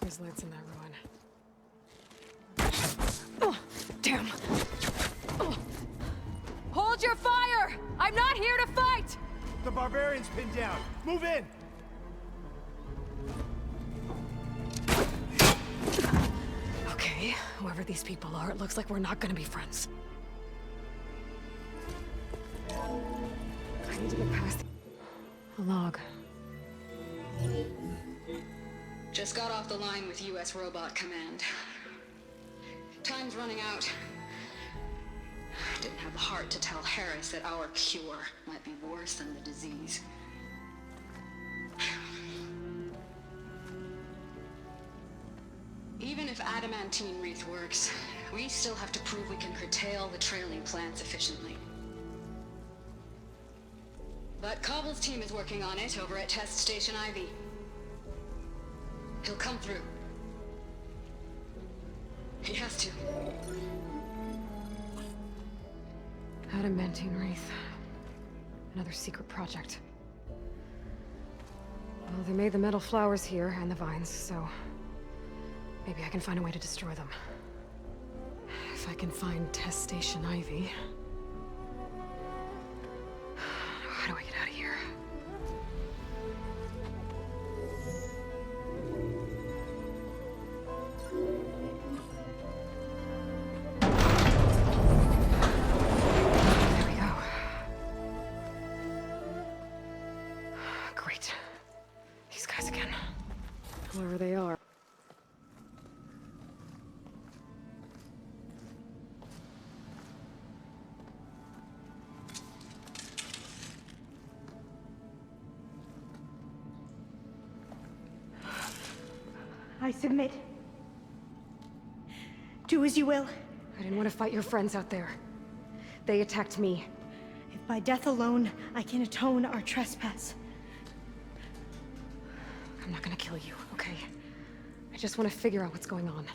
There's lights in that ruin. Oh, damn! Oh. Hold your fire! I'm not here to fight! The barbarian's pinned down. Move in! Okay, whoever these people are, it looks like we're not gonna be friends. I need to get past a log. Just got off the line with US Robot Command. Time's running out. Didn't have the heart to tell Harris that our cure might be worse than the disease. Even if adamantine wreath works, we still have to prove we can curtail the trailing plants efficiently. But Cobble's team is working on it over at Test Station Ivy. He'll come through. He has to. Adamantine wreath. Another secret project. Well, they made the metal flowers here and the vines, so maybe I can find a way to destroy them. If I can find Test Station Ivy. How do I get out of here? There we go. Great. These guys again. Whoever they are. I submit. Do as you will. I didn't want to fight your friends out there. They attacked me. If by death alone I can atone our trespass. I'm not gonna kill you, okay? I just want to figure out what's going on.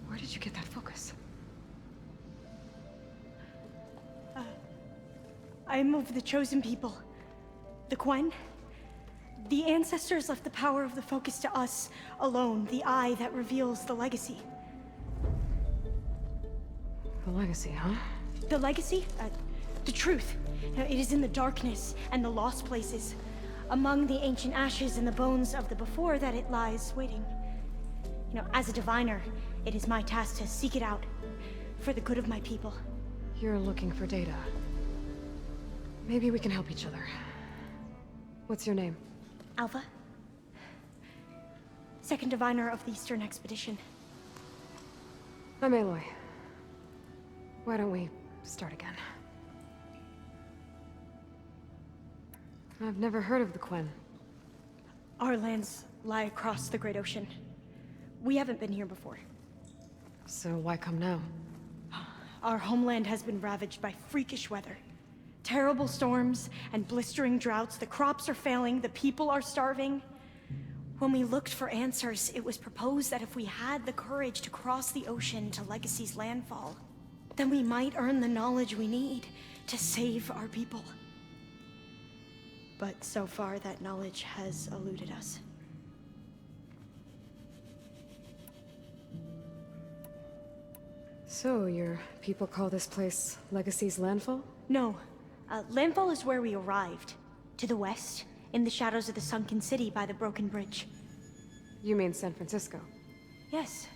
Where did you get that focus? I am of the chosen people. The Quen. The ancestors left the power of the focus to us alone, the eye that reveals the legacy. The legacy, huh? The legacy? The truth. It is in the darkness and the lost places. Among the ancient ashes and the bones of the before that it lies waiting. As a diviner, it is my task to seek it out. For the good of my people. You're looking for data. Maybe we can help each other. What's your name? Alpha. Second diviner of the Eastern Expedition. I'm Aloy. Why don't we start again? I've never heard of the Quen. Our lands lie across the Great Ocean. We haven't been here before. So why come now? Our homeland has been ravaged by freakish weather. Terrible storms and blistering droughts. The crops are failing, the people are starving. When we looked for answers, it was proposed that if we had the courage to cross the ocean to Legacy's landfall, then we might earn the knowledge we need to save our people. But so far, that knowledge has eluded us. So, your people call this place Legacy's landfall? No. Landfall is where we arrived. To the west, in the shadows of the sunken city by the broken bridge. You mean San Francisco? Yes.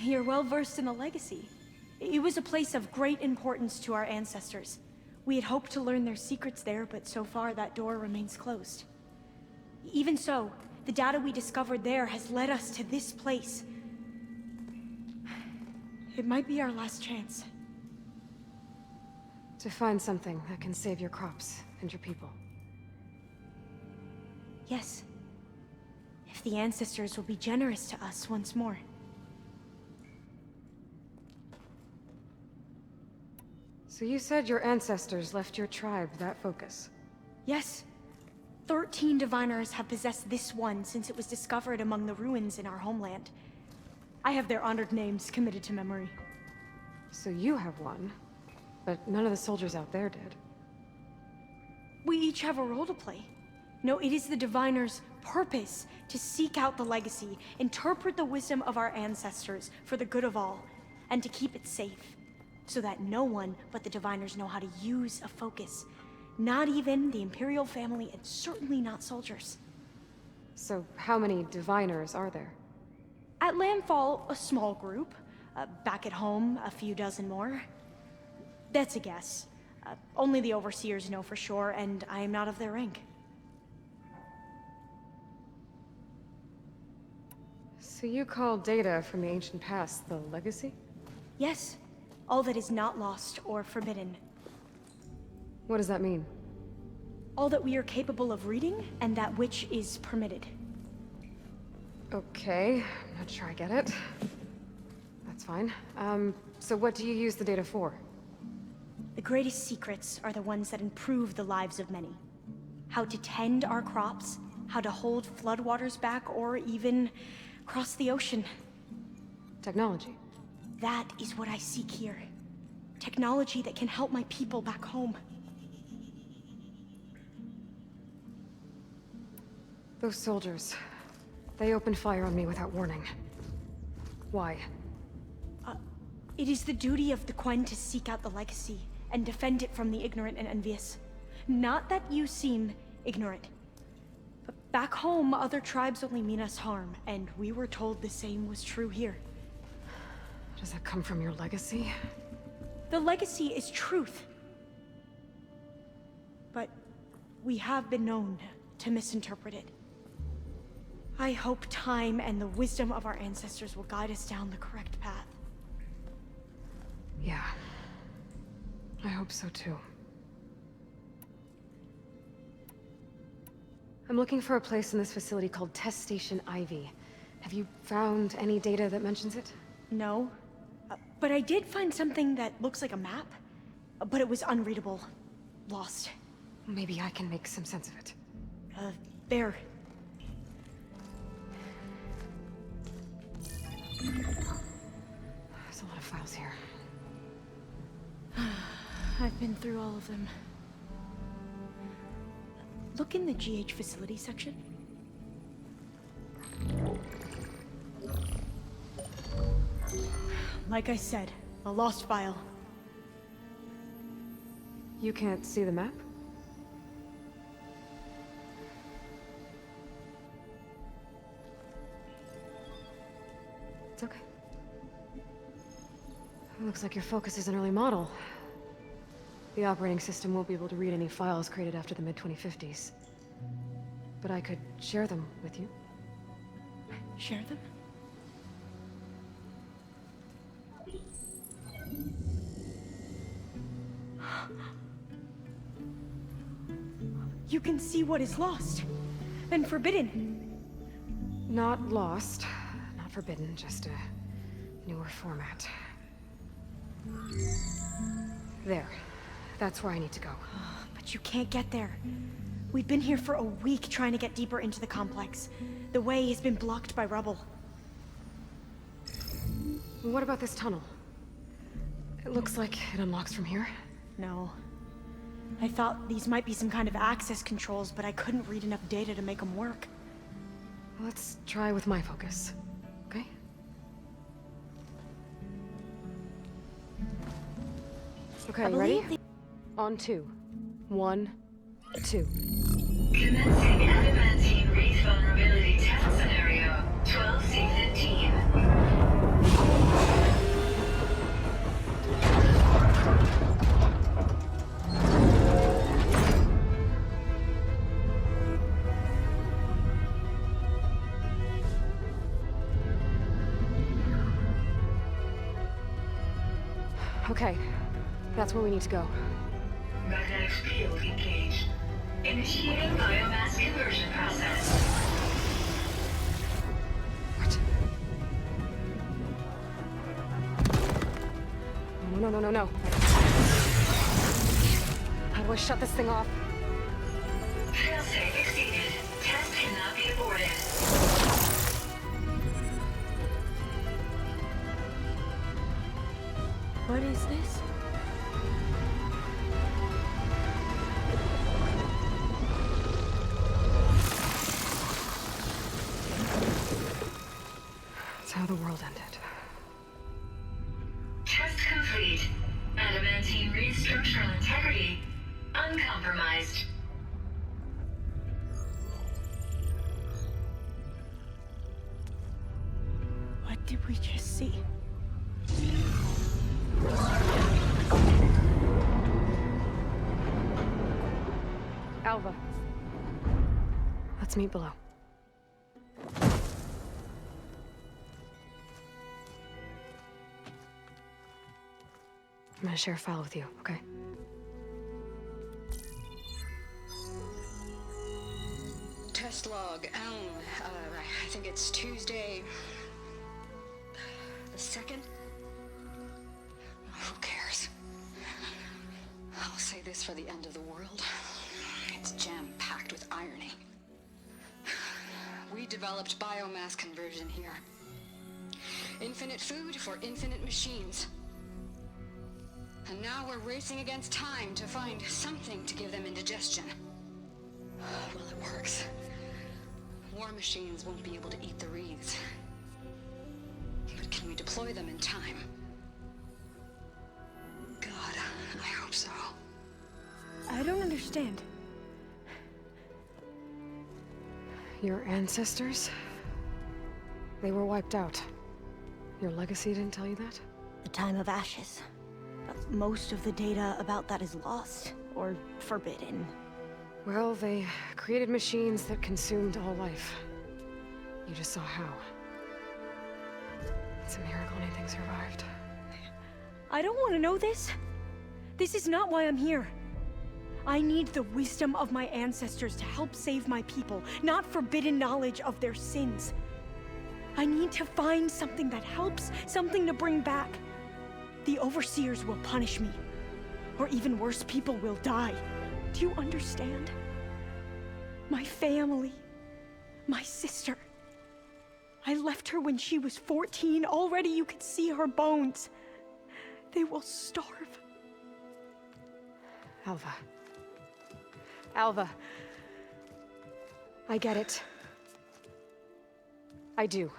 You're well versed in the legacy. It was a place of great importance to our ancestors. We had hoped to learn their secrets there, but so far that door remains closed. Even so, the data we discovered there has led us to this place. It might be our last chance. To find something that can save your crops and your people. Yes. If the ancestors will be generous to us once more. So you said your ancestors left your tribe that focus? Yes. 13 diviners have possessed this one since it was discovered among the ruins in our homeland. I have their honored names committed to memory. So you have one, but none of the soldiers out there did. We each have a role to play. No, it is the diviners' purpose to seek out the legacy, interpret the wisdom of our ancestors for the good of all, and to keep it safe, so that no one but the Diviners know how to use a focus. Not even the Imperial family, and certainly not soldiers. So how many Diviners are there? At Landfall, a small group. Back at home, a few dozen more. That's a guess. Only the Overseers know for sure, and I am not of their rank. So you call data from the ancient past the legacy? Yes, all that is not lost or forbidden. What does that mean? All that we are capable of reading, and that which is permitted. Okay, I'm not sure I get it. That's fine. So what do you use the data for? The greatest secrets are the ones that improve the lives of many. How to tend our crops, how to hold floodwaters back, or even cross the ocean. Technology. That is what I seek here. Technology that can help my people back home. Those soldiers, they opened fire on me without warning. Why? It is the duty of the Quen to seek out the legacy and defend it from the ignorant and envious. Not that you seem ignorant. But back home, other tribes only mean us harm, and we were told the same was true here. Does that come from your legacy? The legacy is truth. But we have been known to misinterpret it. I hope time and the wisdom of our ancestors will guide us down the correct path. Yeah. I hope so too. I'm looking for a place in this facility called Test Station Ivy. Have you found any data that mentions it? No. But I did find something that looks like a map. But it was unreadable. Lost. Maybe I can make some sense of it. There. There's a lot of files here. I've been through all of them. Look in the GH facility section. Like I said, a lost file. You can't see the map? It's okay. It looks like your focus is an early model. The operating system won't be able to read any files created after the mid-2050s. But I could share them with you. Share them? You can see what is lost and forbidden. Not lost, not forbidden, just a newer format. There. That's where I need to go. But you can't get there. We've been here for a week trying to get deeper into the complex. The way has been blocked by rubble. What about this tunnel? It looks like it unlocks from here. No. I thought these might be some kind of access controls, but I couldn't read enough data to make them work. Let's try with my focus, okay? Okay, you ready? On 2. 1, 2. Commencing adamantine wraith vulnerability test scenario 12C15. Okay, that's where we need to go. Magnetic field engaged. Initiating biomass conversion process. What? No. How do I shut this thing off? Failsafe exceeded. Test cannot be aborted. What is this? how the world ended. Test complete. Adamantine reed structural integrity uncompromised. What did we just see? Alva. Let's meet below. I'm gonna share a file with you, okay? Test log, I think it's Tuesday... the 2nd? Who cares? I'll say this for the end of the world. It's jam-packed with irony. We developed biomass conversion here. Infinite food for infinite machines. And now we're racing against time to find something to give them indigestion. Well, it works. War machines won't be able to eat the reeds. But can we deploy them in time? God, I hope so. I don't understand. Your ancestors? They were wiped out. Your legacy didn't tell you that? The time of ashes. But most of the data about that is lost, or forbidden. Well, they created machines that consumed all life. You just saw how. It's a miracle anything survived. I don't want to know this. This is not why I'm here. I need the wisdom of my ancestors to help save my people, not forbidden knowledge of their sins. I need to find something that helps, something to bring back. The overseers will punish me. Or even worse, people will die. Do you understand? My family. My sister. I left her when she was 14. Already you could see her bones. They will starve. Alva. Alva. I get it. I do.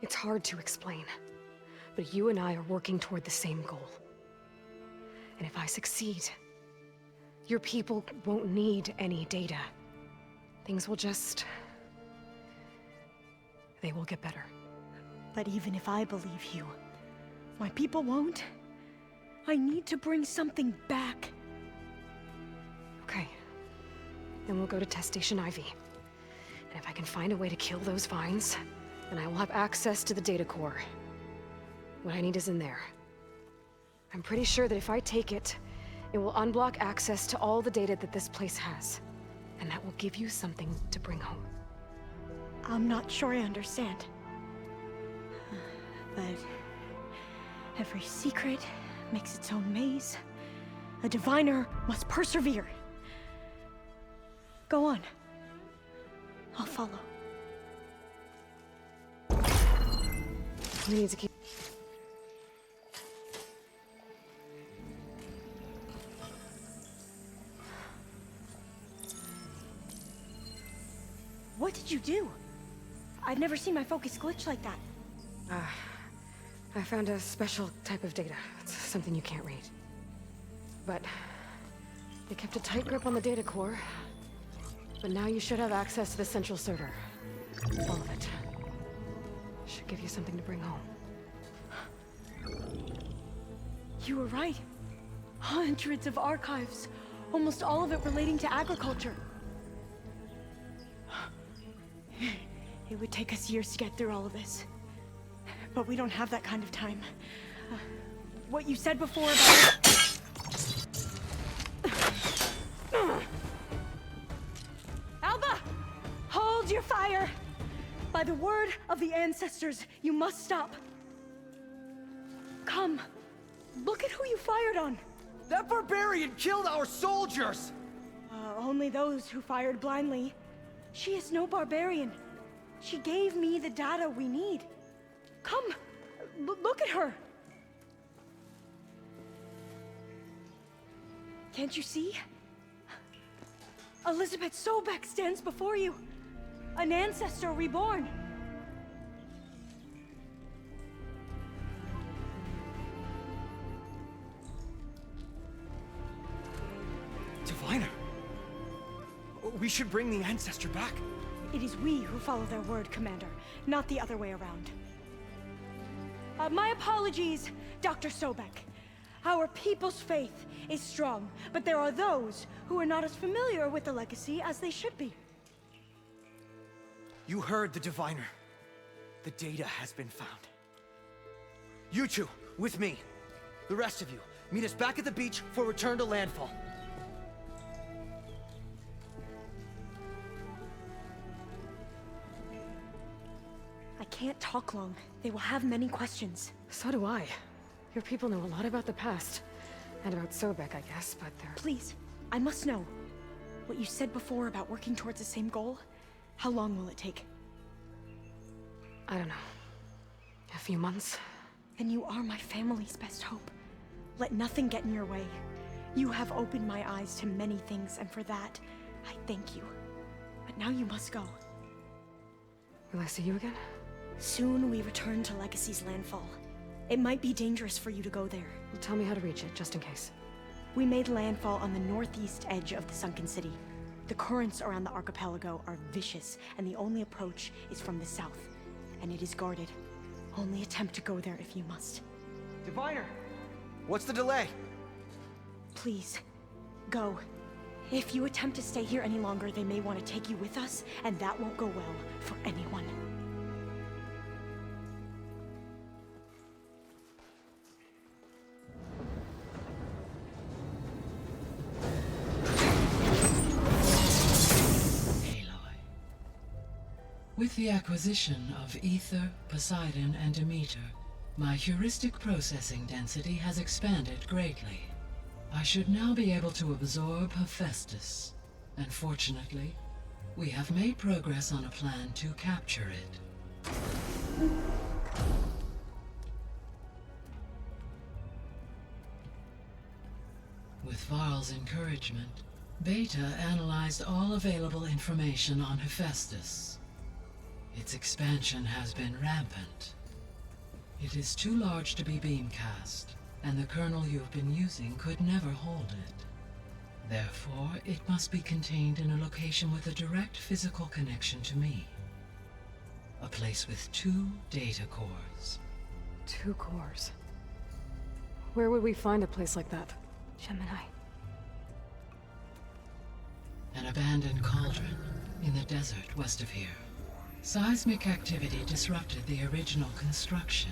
It's hard to explain, but you and I are working toward the same goal. And if I succeed, your people won't need any data. Things will just... they will get better. But even if I believe you, my people won't. I need to bring something back. Okay. Then we'll go to Test Station Ivy. And if I can find a way to kill those vines, then I will have access to the data core. What I need is in there. I'm pretty sure that if I take it, it will unblock access to all the data that this place has. And that will give you something to bring home. I'm not sure I understand. But every secret makes its own maze. A diviner must persevere. Go on. I'll follow. We need to keep... What did you do? I've never seen my focus glitch like that. I found a special type of data. It's something you can't read. But they kept a tight grip on the data core. But now you should have access to the central server. All of it. Should give you something to bring home. You were right. Hundreds of archives. Almost all of it relating to agriculture. It would take us years to get through all of this. But we don't have that kind of time. What you said before about... Alva! Hold your fire! By the word of the ancestors, you must stop. Come. Look at who you fired on. That barbarian killed our soldiers! Only those who fired blindly. She is no barbarian. She gave me the data we need. Come, look at her. Can't you see? Elizabeth Sobek stands before you. An ancestor reborn. Diviner! We should bring the ancestor back. It is we who follow their word, Commander, not the other way around. My apologies, Dr. Sobek. Our people's faith is strong, but there are those who are not as familiar with the legacy as they should be. You heard the diviner. The data has been found. You two, with me. The rest of you, meet us back at the beach for return to landfall. I can't talk long. They will have many questions. So do I. Your people know a lot about the past. And about Sobek, I guess, but they're... Please, I must know. What you said before about working towards the same goal, how long will it take? I don't know. A few months? Then you are my family's best hope. Let nothing get in your way. You have opened my eyes to many things, and for that, I thank you. But now you must go. Will I see you again? Soon we return to Legacy's landfall. It might be dangerous for you to go there. Well, tell me how to reach it, just in case. We made landfall on the northeast edge of the sunken city. The currents around the archipelago are vicious, and the only approach is from the south. And it is guarded. Only attempt to go there if you must. Diviner! What's the delay? Please, go. If you attempt to stay here any longer, they may want to take you with us, and that won't go well for anyone. With the acquisition of Ether, Poseidon, and Demeter, my heuristic processing density has expanded greatly. I should now be able to absorb Hephaestus, and fortunately, we have made progress on a plan to capture it. With Varl's encouragement, Beta analyzed all available information on Hephaestus. Its expansion has been rampant. It is too large to be beamcast, and the kernel you've been using could never hold it. Therefore, it must be contained in a location with a direct physical connection to me. A place with 2 data cores. 2 cores. Where would we find a place like that? Gemini. An abandoned cauldron in the desert west of here. Seismic activity disrupted the original construction.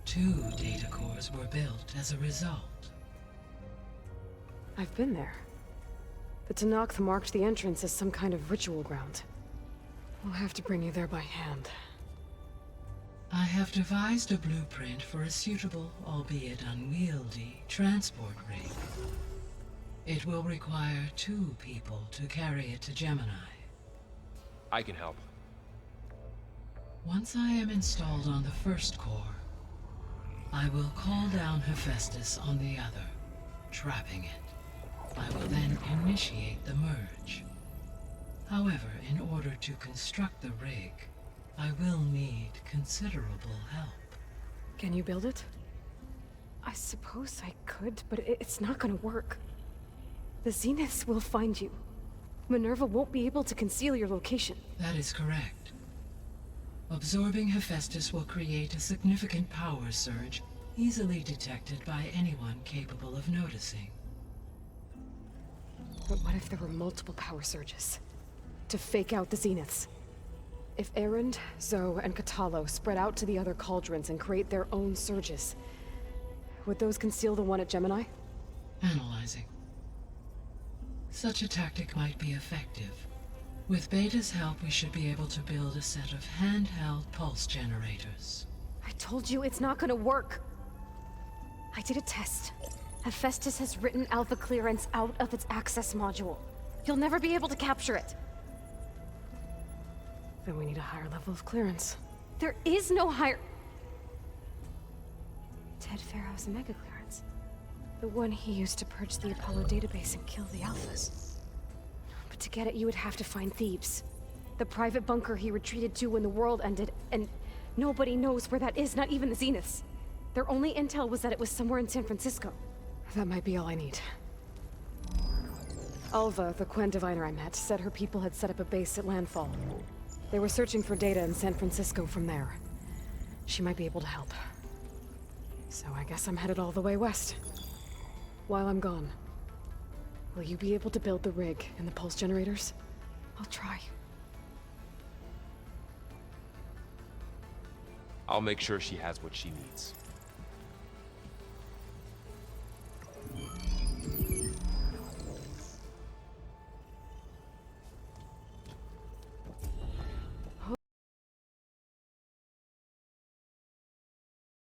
2 data cores were built as a result. I've been there. The Tenakth marked the entrance as some kind of ritual ground. We'll have to bring you there by hand. I have devised a blueprint for a suitable, albeit unwieldy, transport rig. It will require 2 people to carry it to Gemini. I can help. Once I am installed on the first core, I will call down Hephaestus on the other, trapping it. I will then initiate the merge. However, in order to construct the rig, I will need considerable help. Can you build it? I suppose I could, but it's not gonna work. The Zeniths will find you. Minerva won't be able to conceal your location. That is correct. Absorbing Hephaestus will create a significant power surge, easily detected by anyone capable of noticing. But what if there were multiple power surges? To fake out the Zeniths? If Erend, Zoe, and Katalo spread out to the other cauldrons and create their own surges, would those conceal the one at Gemini? Analyzing. Such a tactic might be effective. With Beta's help, we should be able to build a set of handheld pulse generators. I told you it's not gonna work! I did a test. Hephaestus has written Alpha clearance out of its access module. You'll never be able to capture it. Then we need a higher level of clearance. There is no higher... Ted Pharaoh's mega clearance. The one he used to purge the Apollo database and kill the Alphas. But to get it, you would have to find Thebes. The private bunker he retreated to when the world ended, and nobody knows where that is, not even the Zeniths. Their only intel was that it was somewhere in San Francisco. That might be all I need. Alva, the Quen diviner I met, said her people had set up a base at landfall. They were searching for data in San Francisco from there. She might be able to help. So I guess I'm headed all the way west. While I'm gone, will you be able to build the rig and the pulse generators? I'll try. I'll make sure she has what she needs.